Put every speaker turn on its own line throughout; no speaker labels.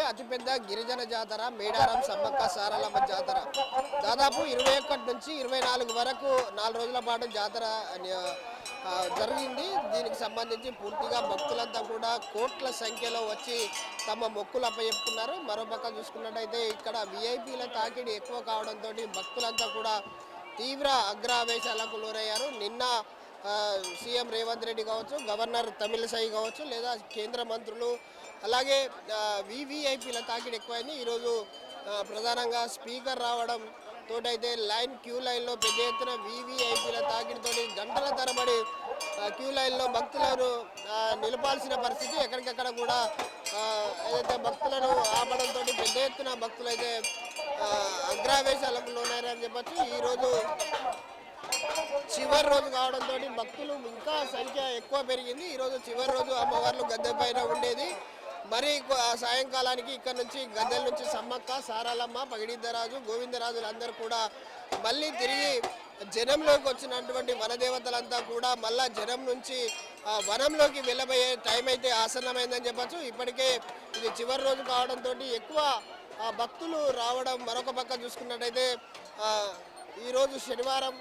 అతిపెద్ద గిరిజన జాతర మేడారం సమ్మక్క సారలమ్మ జాతర. దాదాపు 21 నుంచి 24 వరకు 4 రోజుల పాటు జాతర జరిగింది. దీనికి సంబంధించి పూర్తిగా భక్తులంతా కూడా కోట్ల సంఖ్యలో వచ్చి తమ మొక్కులు అప్పచెప్పుకున్నారు. మరోపక్క చూసుకున్నట్టయితే ఇక్కడ విఐపీల తాకిడి ఎక్కువ కావడంతో భక్తులంతా కూడా తీవ్ర అగ్రవేశాలకు లోనయ్యారు. నిన్న సీఎం రేవంత్ రెడ్డి కావచ్చు, గవర్నర్ తమిళసై కావచ్చు, లేదా కేంద్ర మంత్రులు, అలాగే వివిఐపీల తాకిడి ఎక్కువైంది. ఈరోజు ప్రధానంగా స్పీకర్ రావడం తోటైతే క్యూ లైన్లో పెద్ద ఎత్తున వివిఐపీల తాకిడితో గంటల తరబడి క్యూ లైన్లో భక్తులను నిలపాల్సిన పరిస్థితి. ఎక్కడికక్కడ కూడా ఏదైతే భక్తులను ఆపడంతో పెద్ద ఎత్తున భక్తులు అయితే అగ్రవేశాలకు లోనయ్యారని చెప్పచ్చు. ఈరోజు చివరి రోజు కావడంతో భక్తులు ఇంకా సంఖ్య ఎక్కువ పెరిగింది. ఈరోజు చివరి రోజు అమ్మవార్లు గద్దె పైన ఉండేది. మరి సాయంకాలానికి ఇక్కడ నుంచి గద్దెల నుంచి సమ్మక్క, సారలమ్మ, పగిడిద్దరాజు, గోవిందరాజులు అందరూ కూడా మళ్ళీ తిరిగి జనంలోకి వచ్చినటువంటి వనదేవతలంతా కూడా మళ్ళా జనం నుంచి వనంలోకి వెళ్ళబోయే టైం అయితే ఆసన్నమైందని చెప్పచ్చు. ఇప్పటికే ఇది చివరి రోజు కావడంతో ఎక్కువ భక్తులు రావడం. మరొక పక్క చూసుకున్నట్టయితే ఈరోజు శనివారం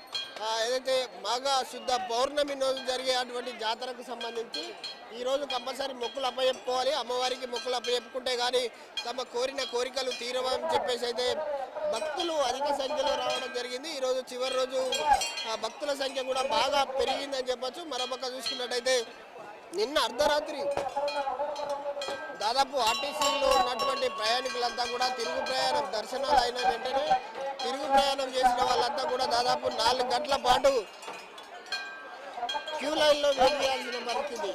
ఏదైతే మాఘ శుద్ధ పౌర్ణమి రోజు జరిగే అటువంటి జాతరకు సంబంధించి ఈరోజు కంపల్సరీ మొక్కులు అప్పచెప్పుకోవాలి. అమ్మవారికి మొక్కులు అప్పచెప్పుకుంటే కానీ తమ కోరిన కోరికలు తీరవని చెప్పేసి అయితే భక్తులు అధిక సంఖ్యలో రావడం జరిగింది. ఈరోజు చివరి రోజు భక్తుల సంఖ్య కూడా బాగా పెరిగిందని చెప్పచ్చు. మరోపక్క చూసుకున్నట్టయితే నిన్న అర్ధరాత్రి దాదాపు ఆర్టీసీలో ఉన్నటువంటి ప్రయాణికులంతా కూడా తిరుగు ప్రయాణం దర్శనాలు అయిన వెంటనే తిరుగు ప్రయాణం చేసిన వాళ్ళంతా కూడా దాదాపు 4 గంటల పాటు క్యూ లైన్లో వెయిట్ చేయాల్సిన పరిస్థితి.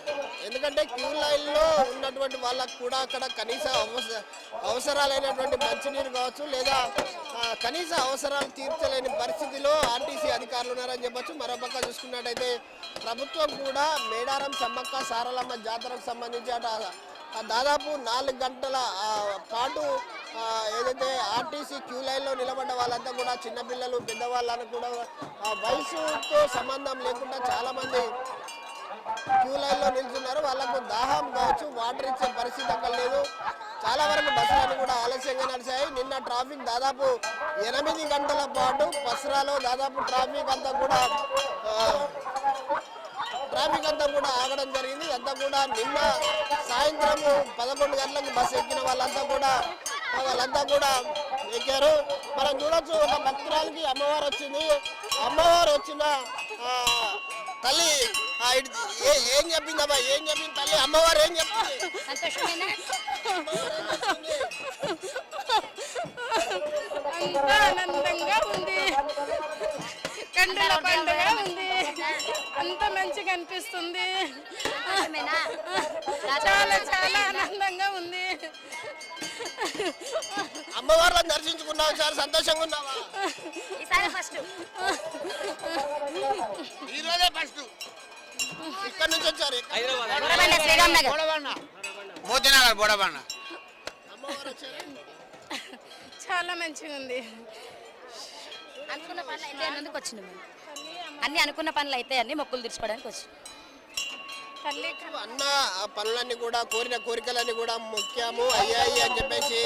ఎందుకంటే క్యూ లైన్లో ఉన్నటువంటి వాళ్ళకు కూడా అక్కడ కనీస అవసరాలైనటువంటి మంచినీరు కావచ్చు, లేదా కనీస అవసరాలు తీర్చలేని పరిస్థితిలో ఆర్టీసీ అధికారులు ఉన్నారని చెప్పచ్చు. మరోపక్క చూసుకున్నట్టయితే ప్రభుత్వం కూడా మేడారం సమ్మక్క సారలమ్మ జాతరకు సంబంధించి దాదాపు 4 గంటల పాటు ఏదైతే ఆర్టీసీ క్యూ లైన్లో నిలబడ్డ వాళ్ళంతా కూడా చిన్నపిల్లలు, పెద్దవాళ్ళని కూడా వయసుతో సంబంధం లేకుండా చాలామంది క్యూ లైన్లో నిల్చున్నారు. వాళ్ళకు దాహం కావచ్చు, వాటర్ ఇచ్చే పరిస్థితి అక్కడ లేదు. చాలా వరకు బస్సులన్నీ కూడా ఆలస్యంగా నడిచాయి. నిన్న ట్రాఫిక్ దాదాపు 8 గంటల పాటు పసరాలో దాదాపు ట్రాఫిక్ అంతా కూడా ఆగడం జరిగింది. అంతా కూడా నిన్న సాయంత్రం 11 గంటలకు బస్సు ఎక్కిన వాళ్ళంతా కూడా ఎక్కారు. మనం చూడొచ్చు, ఒక భక్తురాలకి అమ్మవారు వచ్చింది. అమ్మవారు వచ్చిన తల్లి ఏం చెప్పిందమ్మా? ఏం చెప్పింది తల్లి? అమ్మవారు ఏం చెప్పింది?
అంతా ఆనందంగా ఉంది, కండుల పండుగ ఉంది, అంత మంచిగా అనిపిస్తుంది. చాలా చాలా ఆనందంగా ఉంది.
అమ్మవారిని దర్శించుకున్నావు, చాలా సంతోషంగా ఉన్నావా? ఈరోజే ఫస్ట్ ఇక్కడ నుంచి వచ్చారు.
చాలా మంచిగా ఉంది.
అనుకున్న పనులు అయితే అన్నందుకు వచ్చినాం మేము. అన్ని అనుకున్న పనులు అయితే అన్ని మొక్కులు తీర్చుకోవడానికి వచ్చి
అన్న పనులన్నీ కూడా కోరిన కోరికలన్నీ కూడా ముఖ్యము అయ్యాయి అని చెప్పేసి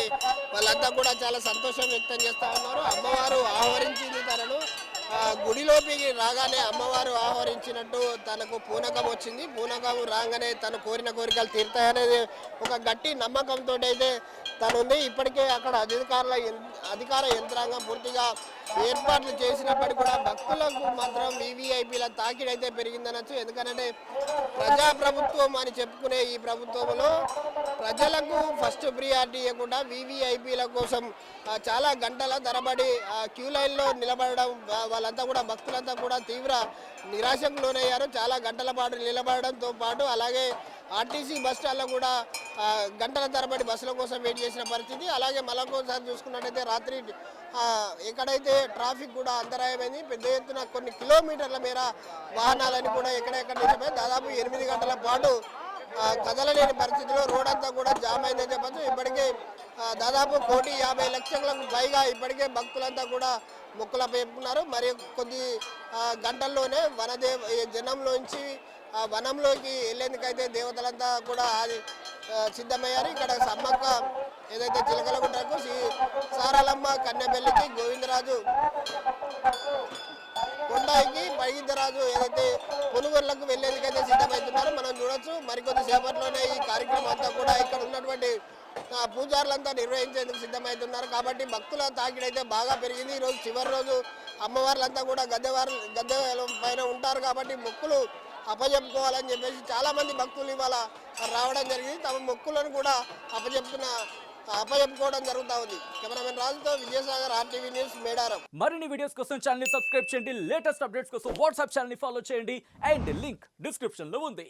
వాళ్ళంతా కూడా చాలా సంతోషం వ్యక్తం చేస్తా ఉన్నారు. అమ్మవారు ఆహ్వానించింది తనను. గుడిలోకి రాగానే అమ్మవారు ఆహ్వానించినట్టు తనకు పూనకం వచ్చింది. పూనకం రాగానే తను కోరిన కోరికలు తీరుతాయనేది ఒక గట్టి నమ్మకంతో అయితే తనుంది. ఇప్పటికే అక్కడ అధికార యంత్రాంగం పూర్తిగా ఏర్పాట్లు చేసినప్పటికీ కూడా భక్తులకు మాత్రం వివిఐపీల తాకిడి అయితే పెరిగిందనొచ్చు. ఎందుకంటే ప్రజాప్రభుత్వం అని చెప్పుకునే ఈ ప్రభుత్వంలో ప్రజలకు ఫస్ట్ ప్రియారిటీ ఇవ్వకుండా వివిఐపీల కోసం చాలా గంటల తరబడి క్యూ లైన్లో నిలబడడం, వాళ్ళంతా కూడా భక్తులంతా కూడా తీవ్ర నిరాశకు లోనయ్యారు. చాలా గంటల పాటు నిలబడడంతో పాటు అలాగే ఆర్టీసీ బస్ స్టాండ్లో కూడా గంటల తరబడి బస్సుల కోసం వెయిట్ చేసిన పరిస్థితి. అలాగే మళ్ళొకసారి చూసుకున్నట్టయితే రాత్రి ఎక్కడైతే ట్రాఫిక్ కూడా అంతరాయమైంది. పెద్ద ఎత్తున కొన్ని కిలోమీటర్ల మేర వాహనాలని కూడా ఎక్కడెక్కడ నిలిచిపోయి దాదాపు 8 గంటల పాటు కదలలేని పరిస్థితిలో రోడ్ అంతా కూడా జామ్ అయిందని చెప్పచ్చు. ఇప్పటికే దాదాపు 1,50,00,000లకు పైగా ఇప్పటికే భక్తులంతా కూడా మొక్కులపై చెప్పుకున్నారు. మరి కొద్ది గంటల్లోనే జనంలోంచి వనంలోకి వెళ్ళేందుకైతే దేవతలంతా కూడా సిద్ధమయ్యారు. ఇక్కడ సమ్మక్క ఏదైతే చిలకలగుట్టకు సారాలమ్మ కన్నెపల్లికి గోవిందరాజు కొండాయికి పైగిద్దరాజు ఏదైతే పునుగోళ్లకు వెళ్లేందుకైతే సిద్ధమవుతున్నారో మనం చూడొచ్చు. మరికొద్ది సేపట్లోనే ఈ కార్యక్రమం అంతా కూడా ఇక్కడ ఉన్నటువంటి పూజారులంతా నిర్వహించేందుకు సిద్ధమవుతున్నారు. కాబట్టి భక్తుల తాకిడైతే బాగా పెరిగింది. ఈరోజు చివరి రోజు అమ్మవార్లంతా కూడా గద్దె పైన ఉంటారు కాబట్టి మొక్కులు అప్పజెప్పుకోవాలని చెప్పేసి చాలా మంది భక్తులు ఇవాళ రావడం జరిగింది. తమ మొక్కులను కూడా అప్పజెప్పుకోవడం జరుగుతూ ఉంది. కెమెరామెన్ రాజుతో విజయసాగర్, RTV న్యూస్, మేడారం.
మరిన్ని వీడియోస్ కోసం ఛానల్ ని సబ్స్క్రైబ్ చేయండి. లేటెస్ట్ అప్డేట్స్ కోసం వాట్సాప్ ఛానల్ ని ఫాలో చేయండి. అండ్ లింక్ డిస్క్రిప్షన్ లో ఉంది.